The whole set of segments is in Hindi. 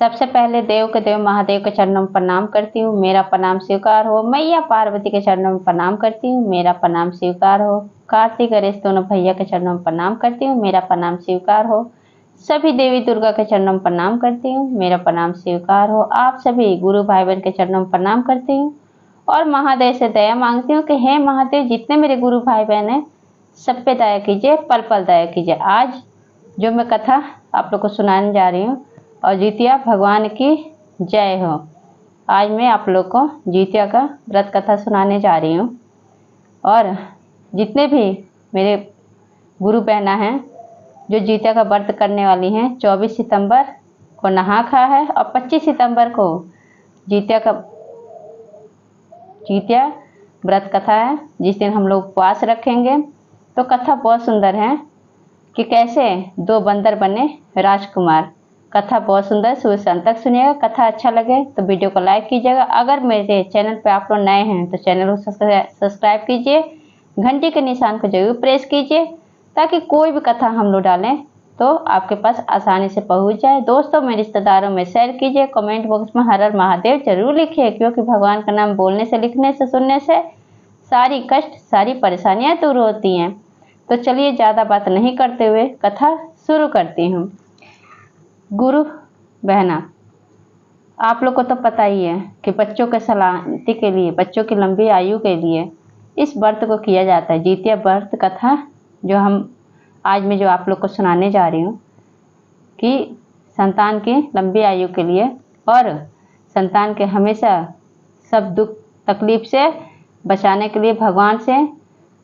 सबसे पहले देव के देव महादेव के चरणों में प्रणाम करती हूँ, मेरा प्रणाम स्वीकार हो। मैया पार्वती के चरणों में प्रणाम करती हूँ, मेरा प्रणाम स्वीकार हो। कार्तिक गणेश दोनों भैया के चरणों में प्रणाम करती हूँ, मेरा प्रणाम स्वीकार हो। सभी देवी दुर्गा के चरणों में प्रणाम करती हूँ, मेरा प्रणाम स्वीकार हो। आप सभी गुरु भाई बहन के चरणों में प्रणाम करती हूँ और महादेव से दया मांगती हूँ कि हे महादेव, जितने मेरे गुरु भाई बहन हैं सब पे दया कीजिए, पल पल दया कीजिए। आज जो मैं कथा आप लोग को सुनाने जा रही हूँ, और जितिया भगवान की जय हो। आज मैं आप लोग को जितिया का व्रत कथा सुनाने जा रही हूँ। और जितने भी मेरे गुरु बहना हैं जो जितिया का व्रत करने वाली हैं, 24 सितंबर को नहा खा है और 25 सितंबर को जितिया व्रत कथा है, जिस दिन हम लोग उपवास रखेंगे। तो कथा बहुत सुंदर है कि कैसे 2 बंदर बने राजकुमार। कथा बहुत सुंदर, शुरू से अंत तक सुनिएगा। कथा अच्छा लगे तो वीडियो को लाइक कीजिएगा। अगर मेरे चैनल पर आप लोग नए हैं तो चैनल को सब्सक्राइब कीजिए, घंटी के निशान को जरूर प्रेस कीजिए ताकि कोई भी कथा हम लोग डालें तो आपके पास आसानी से पहुंच जाए। दोस्तों में, रिश्तेदारों में शेयर कीजिए। कमेंट बॉक्स में हर हर महादेव जरूर लिखिए, क्योंकि भगवान का नाम बोलने से, लिखने से, सुनने से सारी कष्ट, सारी परेशानियां दूर होती हैं। तो चलिए ज़्यादा बात नहीं करते हुए कथा शुरू करती हूँ। गुरु बहना, आप लोग को तो पता ही है कि बच्चों के सलामती के लिए, बच्चों की लंबी आयु के लिए इस व्रत को किया जाता है। जितिया व्रत कथा जो हम आज मैं जो आप लोग को सुनाने जा रही हूँ कि संतान की लंबी आयु के लिए और संतान के हमेशा सब दुख तकलीफ से बचाने के लिए भगवान से,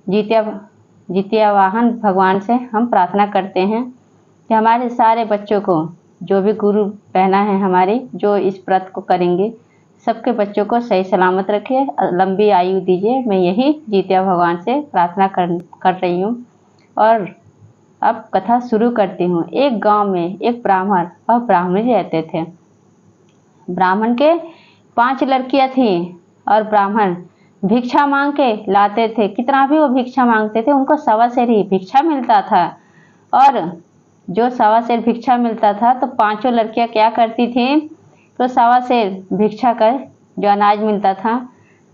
जितिया वाहन भगवान से हम प्रार्थना करते हैं कि हमारे सारे बच्चों को, जो भी गुरु बहना है हमारी जो इस व्रत को करेंगे, सबके बच्चों को सही सलामत रखिए, लंबी आयु दीजिए। मैं यही जितिया भगवान से प्रार्थना कर रही हूँ। और अब कथा शुरू करती हूँ। एक गांव में एक ब्राह्मण और ब्राह्मणी रहते थे। ब्राह्मण के 5 लड़कियाँ थीं और ब्राह्मण भिक्षा मांग के लाते थे। कितना भी वो भिक्षा मांगते थे, उनको 1.25 सेर ही भिक्षा मिलता था। और जो 1.25 सेर भिक्षा मिलता था तो 5 लड़कियां क्या करती थी, तो 1.25 सेर भिक्षा कर जो अनाज मिलता था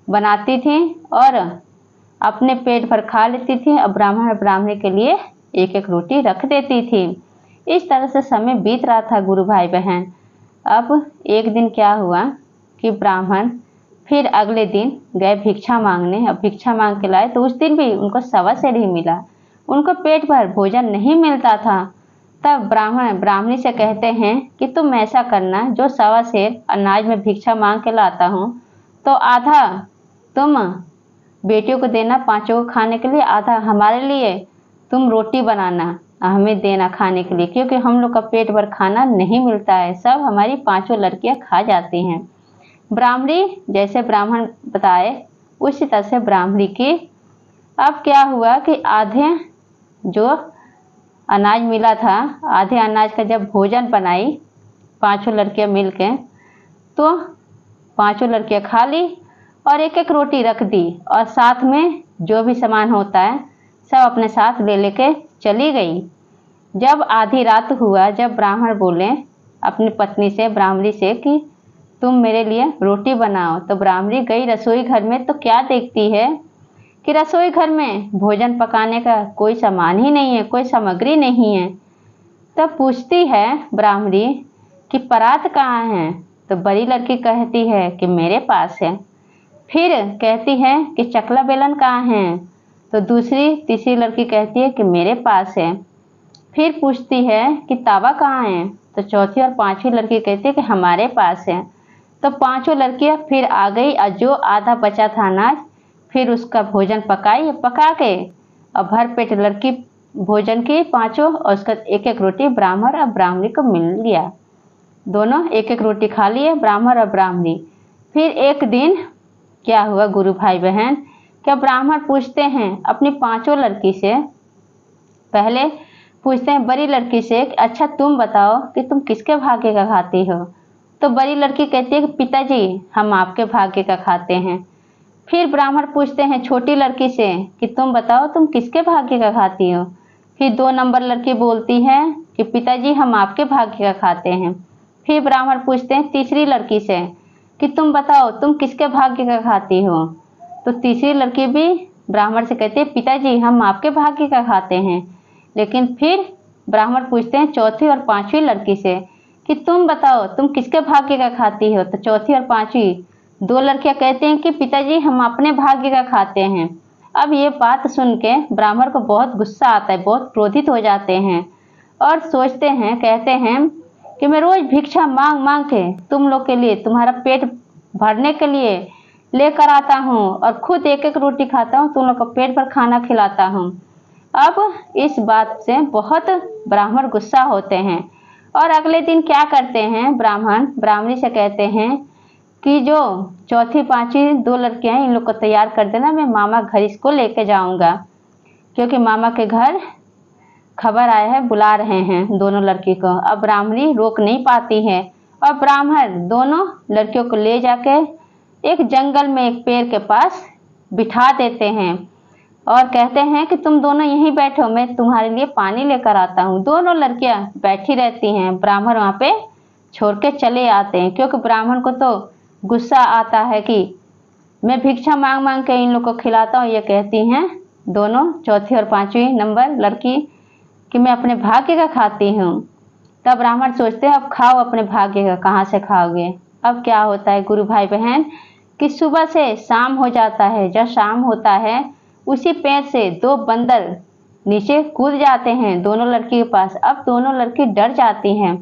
बनाती थी और अपने पेट भर खा लेती थी और ब्राह्मण और ब्राह्मणी के लिए एक एक रोटी रख देती थी। इस तरह से समय बीत रहा था गुरु भाई बहन। अब एक दिन क्या हुआ कि ब्राह्मण फिर अगले दिन गए भिक्षा मांगने। अब भिक्षा मांग के लाए तो उस दिन भी उनको 1.25 सेर ही मिला। उनको पेट भर भोजन नहीं मिलता था। तब ब्राह्मण ब्राह्मणी से कहते हैं कि तुम ऐसा करना, जो 1.25 सेर अनाज में भिक्षा मांग के लाता हूँ तो आधा तुम बेटियों को देना, 5 को खाने के लिए, आधा हमारे लिए तुम रोटी बनाना, हमें देना खाने के लिए, क्योंकि हम लोग का पेट भर खाना नहीं मिलता है, सब हमारी 5 लड़कियां खा जाती हैं। ब्राह्मणी जैसे ब्राह्मण बताए उसी तरह से ब्राह्मणी की। अब क्या हुआ कि आधे जो अनाज मिला था, आधे अनाज का जब भोजन बनाई 5 लड़कियां मिलके, तो 5 लड़कियां खा ली और एक एक रोटी रख दी और साथ में जो भी सामान होता है सब अपने साथ ले लेके चली गई। जब आधी रात हुआ, जब ब्राह्मण बोले अपनी पत्नी से, ब्राह्मणी से कि तुम मेरे लिए रोटी बनाओ, तो ब्राह्मणी गई रसोई घर में तो क्या देखती है कि रसोई घर में भोजन पकाने का कोई सामान ही नहीं है, कोई सामग्री नहीं है। तब पूछती है ब्राह्मणी कि परात कहाँ है, तो बड़ी लड़की कहती है कि मेरे पास है। फिर कहती है कि चकला बेलन कहाँ है, तो तीसरी लड़की कहती है कि मेरे पास है। फिर पूछती है कि तावा कहाँ है, तो चौथी और 5वीं लड़की कहती है कि हमारे पास है। तो 5 लड़कियां फिर आ गई और जो आधा बचा था अनाज, फिर उसका भोजन पका के और भर पेट लड़की भोजन की 5, और उसका एक एक रोटी ब्राह्मण और ब्राह्मणी को मिल लिया। दोनों एक एक रोटी खा लिए, ब्राह्मण और ब्राह्मणी। फिर एक दिन क्या हुआ गुरु भाई बहन, क्या ब्राह्मण पूछते हैं अपनी 5 लड़की से, पहले पूछते हैं बड़ी लड़की से, अच्छा तुम बताओ कि तुम किसके भाग्य का खाती हो। तो बड़ी लड़की कहती है कि पिताजी हम आपके भाग्य का खाते हैं। फिर ब्राह्मण पूछते हैं छोटी लड़की से कि तुम बताओ तुम किसके भाग्य का खाती हो। फिर 2 नंबर लड़की बोलती है कि पिताजी हम आपके भाग्य का खाते हैं। फिर ब्राह्मण पूछते हैं तीसरी लड़की से कि तुम बताओ तुम किसके भाग्य का खाती हो। तो तीसरी लड़की भी ब्राह्मण से कहती है पिताजी हम आपके भाग्य का खाते हैं। लेकिन फिर ब्राह्मण पूछते हैं चौथी और पांचवी लड़की से कि तुम बताओ तुम किसके भाग्य का खाती हो। तो चौथी और पांचवी दो लड़कियां कहती हैं कि पिताजी हम अपने भाग्य का खाते हैं। अब ये बात सुन के ब्राह्मण को बहुत गुस्सा आता है, बहुत क्रोधित हो जाते हैं और सोचते हैं, कहते हैं कि मैं रोज भिक्षा मांग मांग के तुम लोग के लिए, तुम्हारा पेट भरने के लिए लेकर आता हूँ और खुद एक एक रोटी खाता हूँ, तुम लोग को पेट भर खाना खिलाता हूँ। अब इस बात से बहुत ब्राह्मण गुस्सा होते हैं और अगले दिन क्या करते हैं, ब्राह्मण ब्राह्मणी से कहते हैं कि जो चौथी पांचवी दो लड़कियां हैं इन लोग को तैयार कर देना, मैं मामा घर इसको लेके जाऊंगा, क्योंकि मामा के घर खबर आया है, बुला रहे हैं दोनों लड़की को। अब ब्राह्मणी रोक नहीं पाती है और ब्राह्मण दोनों लड़कियों को ले जाके एक जंगल में एक पेड़ के पास बिठा देते हैं और कहते हैं कि तुम दोनों यहीं बैठो, मैं तुम्हारे लिए पानी लेकर आता हूँ। दोनों लड़कियां बैठी रहती हैं, ब्राह्मण वहाँ पे छोड़ के चले आते हैं, क्योंकि ब्राह्मण को तो गुस्सा आता है कि मैं भिक्षा मांग मांग के इन लोग को खिलाता हूँ। ये कहती हैं दोनों चौथी और पांचवी नंबर लड़की कि मैं अपने भाग्य का खाती हूँ। तब ब्राह्मण सोचते हैं अब खाओ अपने भाग्य का, कहाँ से खाओगे। अब क्या होता है गुरु भाई बहन कि सुबह से शाम हो जाता है। जब शाम होता है उसी पेड़ से दो बंदर नीचे कूद जाते हैं दोनों लड़की के पास। अब दोनों लड़की डर जाती हैं।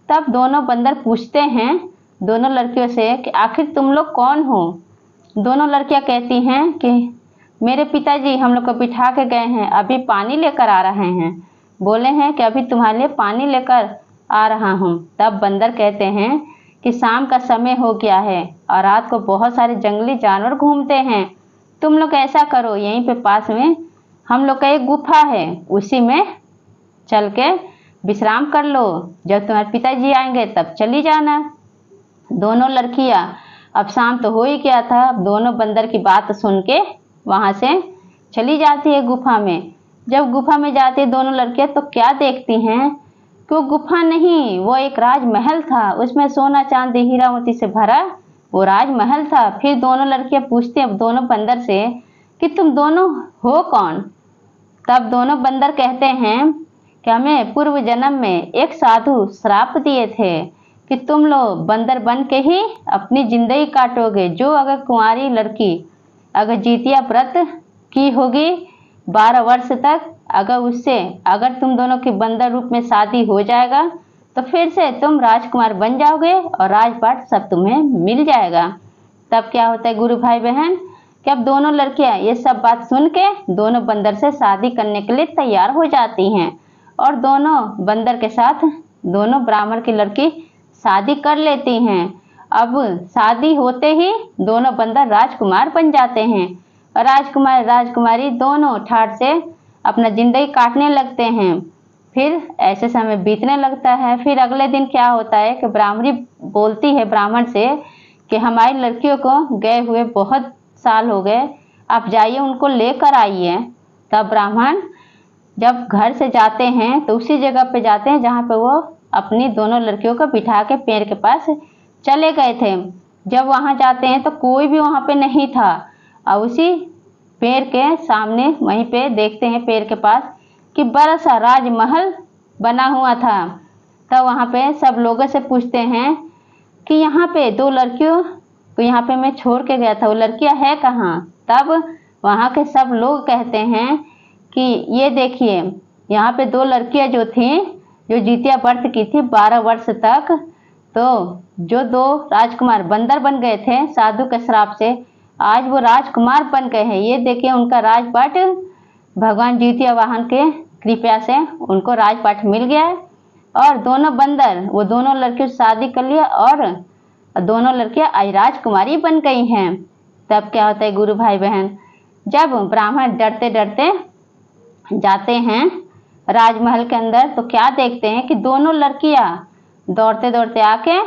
तब दोनों बंदर पूछते हैं दोनों लड़कियों से कि आखिर तुम लोग कौन हो। दोनों लड़कियां कहती हैं कि मेरे पिताजी हम लोग को बिठा के गए हैं, अभी पानी लेकर आ रहे हैं, बोले हैं कि अभी तुम्हारे लिए पानी लेकर आ रहा हूँ। तब बंदर कहते हैं कि शाम का समय हो गया है और रात को बहुत सारे जंगली जानवर घूमते हैं, तुम लोग ऐसा करो यहीं पे पास में हम लोग का एक गुफा है, उसी में चल के विश्राम कर लो, जब तुम्हारे पिताजी आएंगे तब चली जाना। दोनों लड़कियां, अब शाम तो हो ही गया था, अब दोनों बंदर की बात सुन के वहां से चली जाती है गुफा में। जब गुफा में जाती है दोनों लड़कियां तो क्या देखती हैं कि वो गुफा नहीं, वो एक राजमहल था, उसमें सोना चांदी हीरा मोती से भरा वो राजमहल था। फिर दोनों लड़कियां पूछती हैं अब दोनों बंदर से कि तुम दोनों हो कौन। तब दोनों बंदर कहते हैं कि हमें पूर्व जन्म में एक साधु श्राप दिए थे कि तुम लोग बंदर बन के ही अपनी जिंदगी काटोगे। जो अगर कुंवारी लड़की अगर जितिया व्रत की होगी 12 वर्ष तक, अगर तुम दोनों की बंदर रूप में शादी हो जाएगा तो फिर से तुम राजकुमार बन जाओगे और राजपाट सब तुम्हें मिल जाएगा। तब क्या होता है गुरु भाई बहन कि अब दोनों लड़कियां ये सब बात सुन के दोनों बंदर से शादी करने के लिए तैयार हो जाती हैं और दोनों बंदर के साथ दोनों ब्राह्मण की लड़की शादी कर लेती हैं। अब शादी होते ही दोनों बंदर राजकुमार बन जाते हैं और राजकुमार राजकुमारी दोनों ठाट से अपना जिंदगी काटने लगते हैं। फिर ऐसे समय बीतने लगता है। फिर अगले दिन क्या होता है कि ब्राह्मणी बोलती है ब्राह्मण से कि हमारी लड़कियों को गए हुए बहुत साल हो गए, आप जाइए उनको लेकर आइए। तब ब्राह्मण जब घर से जाते हैं तो उसी जगह पे जाते हैं जहाँ पे वो अपनी दोनों लड़कियों को बिठा के पेड़ के पास चले गए थे। जब वहाँ जाते हैं तो कोई भी वहाँ पे नहीं था और उसी पेड़ के सामने वहीं पे देखते हैं पेड़ के पास कि बड़ा सा राजमहल बना हुआ था। तब वहाँ पे सब लोगों से पूछते हैं कि यहाँ पे दो लड़कियों को यहाँ पे मैं छोड़ के गया था, वो लड़कियाँ है कहाँ। तब वहाँ के सब लोग कहते हैं कि ये देखिए यहाँ पे दो लड़कियाँ जो थीं जो जितिया व्रत की थी 12 वर्ष तक, तो जो दो राजकुमार बंदर बन गए थे साधु के श्राप से, आज वो राजकुमार बन गए हैं। ये देखिए उनका राजपाट भगवान जितिया वाहन के कृपा से उनको राजपाट मिल गया है और दोनों बंदर वो दोनों लड़कियों से शादी कर लिया और दोनों लड़कियां आज राजकुमारी बन गई हैं। तब क्या होता है गुरु भाई बहन, जब ब्राह्मण डरते डरते जाते हैं राजमहल के अंदर तो क्या देखते हैं कि दोनों लड़कियां दौड़ते दौड़ते आके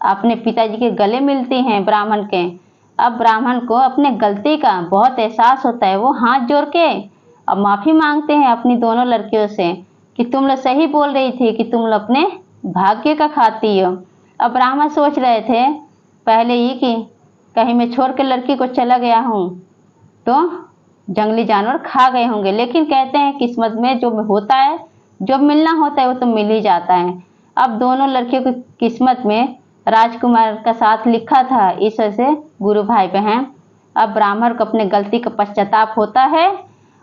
अपने पिताजी के गले मिलती हैं ब्राह्मण के। अब ब्राह्मण को अपने गलती का बहुत एहसास होता है, वो हाथ जोड़ के अब माफ़ी मांगते हैं अपनी दोनों लड़कियों से कि तुम लोग सही बोल रही थी कि तुम लोग अपने भाग्य का खाती हो। अब ब्राह्मण सोच रहे थे पहले ही कि कहीं मैं छोड़ के लड़की को चला गया हूँ तो जंगली जानवर खा गए होंगे, लेकिन कहते हैं किस्मत में जो होता है, जो मिलना होता है वो तो मिल ही जाता है। अब दोनों लड़कियों की किस्मत में राजकुमार का साथ लिखा था, इस वजह से गुरु भाई बहन अब ब्राह्मण को अपने गलती का पश्चाताप होता है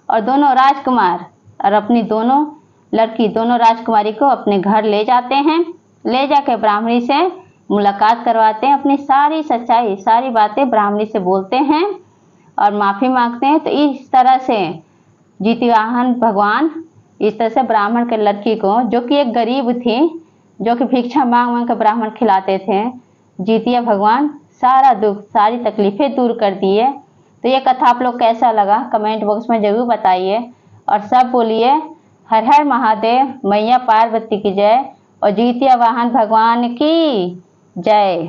और दोनों राजकुमार और अपनी दोनों लड़की दोनों राजकुमारी को अपने घर ले जाते हैं। ले जाकर ब्राह्मणी से मुलाकात करवाते हैं, अपनी सारी सच्चाई सारी बातें ब्राह्मणी से बोलते हैं और माफ़ी मांगते हैं। तो इस तरह से जितवाहन भगवान इस तरह से ब्राह्मण के लड़की को, जो कि एक गरीब थी, जो कि भिक्षा मांग मांग कर ब्राह्मण खिलाते थे, जितिया भगवान सारा दुख सारी तकलीफ़ें दूर कर दिए। तो ये कथा आप लोग कैसा लगा कमेंट बॉक्स में ज़रूर बताइए और सब बोलिए हर हर महादेव, मैया पार्वती की जय और जितिया वाहन भगवान की जय।